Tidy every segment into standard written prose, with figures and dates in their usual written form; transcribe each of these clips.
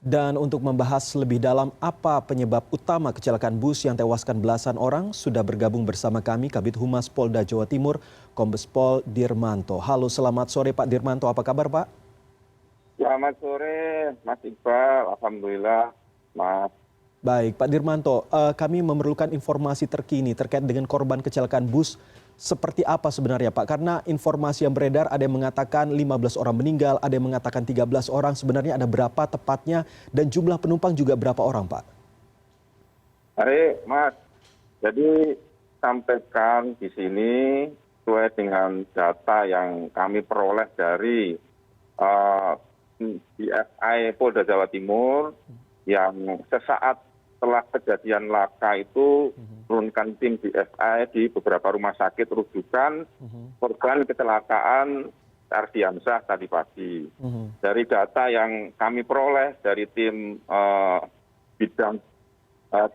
Dan untuk membahas lebih dalam apa penyebab utama kecelakaan bus yang tewaskan belasan orang, sudah bergabung bersama kami Kabid Humas Polda Jawa Timur, Kombes Pol Dirmanto. Halo, selamat sore Pak Dirmanto, apa kabar Pak? Selamat sore Mas Iqbal, Alhamdulillah Mas. Baik Pak Dirmanto, kami memerlukan informasi terkini terkait dengan korban kecelakaan bus. Seperti apa sebenarnya Pak? Karena informasi yang beredar ada yang mengatakan 15 orang meninggal, ada yang mengatakan 13 orang. Sebenarnya ada berapa tepatnya dan jumlah penumpang juga berapa orang Pak? Hari Mas, jadi sampaikan di sini sesuai dengan data yang kami peroleh dari DSI Polda Jawa Timur yang sesaat setelah kejadian laka itu menurunkan tim DSI di beberapa rumah sakit rujukan korban kecelakaan Ardiansyah tadi pagi. Dari data yang kami peroleh dari tim bidang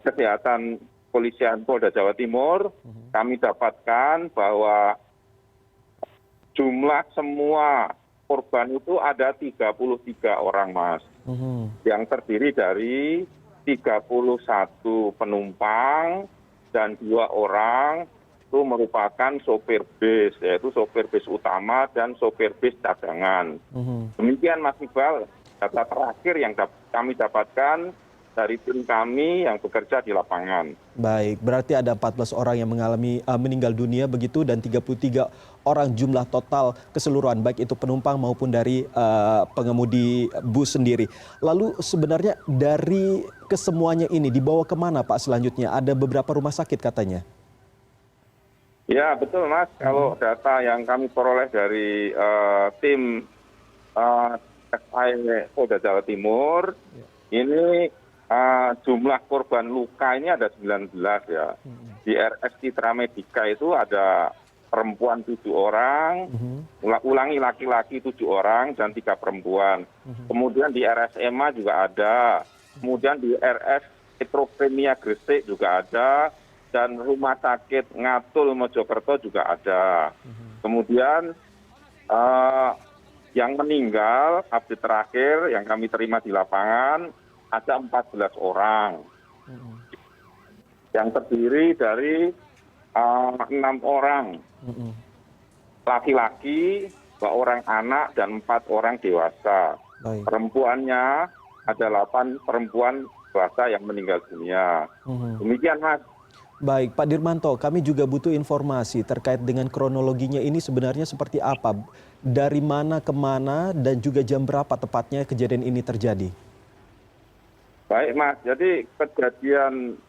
kesehatan Polisian Polda Jawa Timur, kami dapatkan bahwa jumlah semua korban itu ada 33 orang Mas, yang terdiri dari 31 penumpang dan 2 orang itu merupakan sopir bis, yaitu sopir bis utama dan sopir bis cadangan. Demikian Mas Iqbal, data terakhir yang kami dapatkan dari tim kami yang bekerja di lapangan. Baik, berarti ada 14 orang yang meninggal dunia begitu dan 33 orang jumlah total keseluruhan baik itu penumpang maupun dari pengemudi bus sendiri. Lalu sebenarnya dari kesemuanya ini dibawa kemana Pak selanjutnya? Ada beberapa rumah sakit katanya. Ya betul Mas, kalau data yang kami peroleh dari tim SI Polda Jawa Timur, ini jumlah korban luka ini ada 19 ya. Di RS Citra Medica itu ada perempuan 7 orang, ulangi laki-laki 7 orang dan 3 perempuan. Kemudian di RSMA juga ada, kemudian di RS Petrokemia Gresik juga ada, dan Rumah Sakit Ngatul Mojokerto juga ada. Kemudian yang meninggal update terakhir yang kami terima di lapangan ada 14 orang, yang terdiri dari 6 orang laki-laki, 2 orang anak, dan 4 orang dewasa. Baik. Perempuannya ada 8 perempuan dewasa yang meninggal dunia. Demikian Mas. Baik, Pak Dirmanto, kami juga butuh informasi terkait dengan kronologinya ini sebenarnya seperti apa? Dari mana ke mana dan juga jam berapa tepatnya kejadian ini terjadi? Baik Mas, jadi kejadian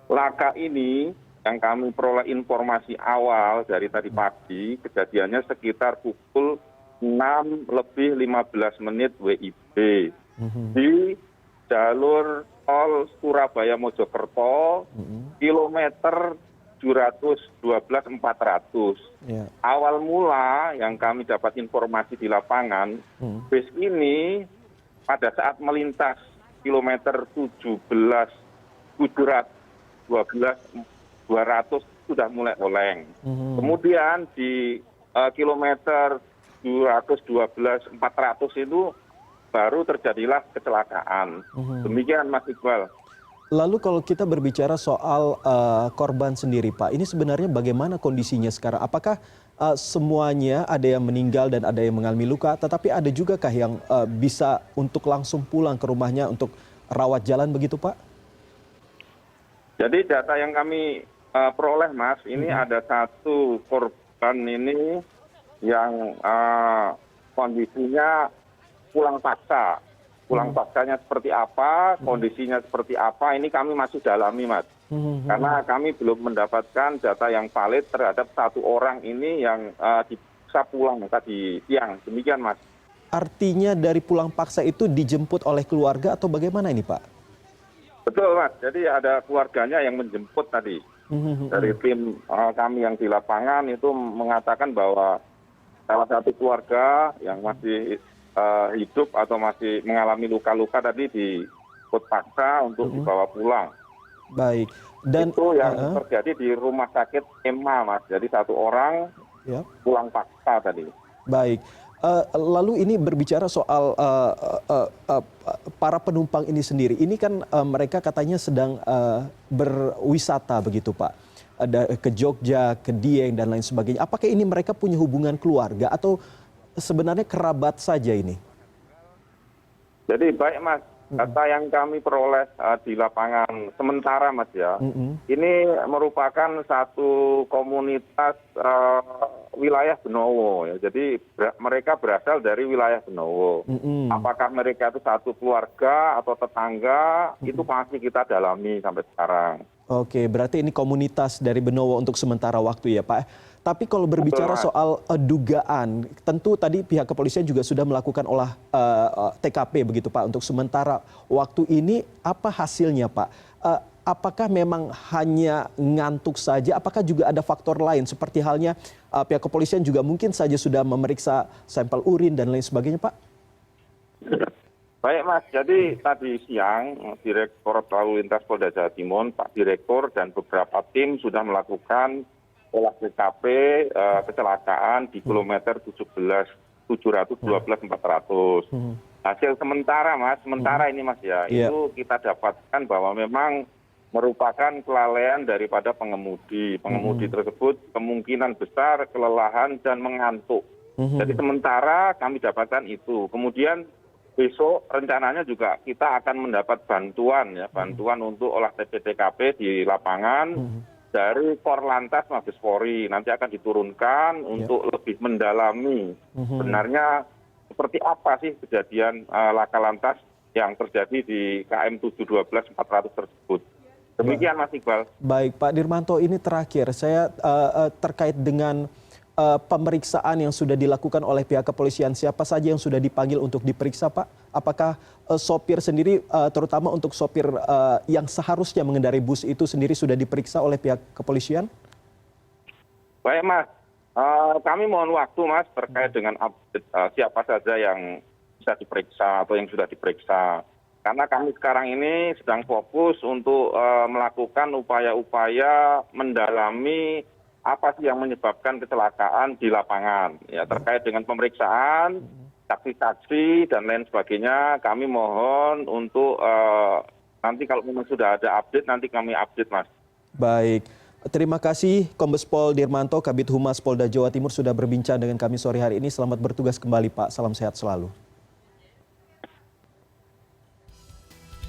laka ini yang kami peroleh informasi awal dari tadi pagi, kejadiannya sekitar pukul 6:15 WIB di jalur tol Surabaya Mojokerto, kilometer 712+400. Awal mula yang kami dapat informasi di lapangan, bis ini pada saat melintas kilometer 200 sudah mulai oleng. Kemudian di kilometer 712+400 itu baru terjadilah kecelakaan. Demikian Mas Iqbal. Lalu kalau kita berbicara soal korban sendiri Pak, ini sebenarnya bagaimana kondisinya sekarang? Apakah semuanya ada yang meninggal dan ada yang mengalami luka, tetapi ada juga kah yang bisa untuk langsung pulang ke rumahnya untuk rawat jalan begitu Pak? Jadi data yang kami peroleh Mas, ini ada satu korban ini yang kondisinya pulang paksa. Pulang paksanya seperti apa, kondisinya seperti apa, ini kami masih dalami Mas. Karena kami belum mendapatkan data yang valid terhadap satu orang ini yang bisa pulang tadi siang. Demikian Mas. Artinya dari pulang paksa itu dijemput oleh keluarga atau bagaimana ini Pak? Betul Mas, jadi ada keluarganya yang menjemput tadi. Dari tim kami yang di lapangan itu mengatakan bahwa salah satu keluarga yang masih hidup atau masih mengalami luka-luka tadi dijemput paksa untuk dibawa pulang. Baik. Dan itu yang terjadi di rumah sakit EMA Mas, jadi satu orang pulang paksa tadi. Baik. Lalu ini berbicara soal para penumpang ini sendiri. Ini kan mereka katanya sedang berwisata begitu Pak. Ada ke Jogja, ke Dieng dan lain sebagainya. Apakah ini mereka punya hubungan keluarga atau sebenarnya kerabat saja ini? Jadi baik Mas, data yang kami peroleh di lapangan sementara Mas ya, ini merupakan satu komunitas wilayah Benowo ya. Jadi mereka berasal dari wilayah Benowo. Apakah mereka itu satu keluarga atau tetangga, itu masih kita dalami sampai sekarang. Oke, berarti ini komunitas dari Benowo untuk sementara waktu ya Pak. Tapi kalau berbicara soal dugaan, tentu tadi pihak kepolisian juga sudah melakukan olah TKP begitu Pak. Untuk sementara waktu ini apa hasilnya Pak? Apakah memang hanya ngantuk saja? Apakah juga ada faktor lain seperti halnya pihak kepolisian juga mungkin saja sudah memeriksa sampel urin dan lain sebagainya Pak? Baik Mas, jadi tadi siang Direktorat Lalu Lintas Polda Jawa Timur, Pak Direktur dan beberapa tim sudah melakukan olah TKP kecelakaan di kilometer 712/400. Hasil sementara Mas, sementara ini Mas ya, itu kita dapatkan bahwa memang merupakan kelalaian daripada pengemudi. Pengemudi tersebut kemungkinan besar kelelahan dan mengantuk. Jadi sementara kami dapatkan itu. Kemudian besok rencananya juga kita akan mendapat bantuan ya, bantuan untuk olah TKP di lapangan dari Korlantas Mabes Polri. Nanti akan diturunkan untuk lebih mendalami sebenarnya seperti apa sih kejadian laka lantas yang terjadi di KM 712/400 tersebut. Demikian Mas Iqbal. Baik Pak Dirmanto, ini terakhir saya terkait dengan pemeriksaan yang sudah dilakukan oleh pihak kepolisian, siapa saja yang sudah dipanggil untuk diperiksa Pak? Apakah sopir sendiri, terutama untuk sopir yang seharusnya mengendarai bus itu sendiri sudah diperiksa oleh pihak kepolisian? Baik Mas, kami mohon waktu Mas terkait dengan update siapa saja yang bisa diperiksa atau yang sudah diperiksa. Karena kami sekarang ini sedang fokus untuk melakukan upaya-upaya mendalami apa sih yang menyebabkan kecelakaan di lapangan. Ya, terkait dengan pemeriksaan, saksi-saksi dan lain sebagainya, kami mohon untuk nanti kalau memang sudah ada update, nanti kami update Mas. Baik, terima kasih Kombes Pol Dirmanto, Kabid Humas Polda Jawa Timur sudah berbincang dengan kami sore hari ini. Selamat bertugas kembali Pak, salam sehat selalu.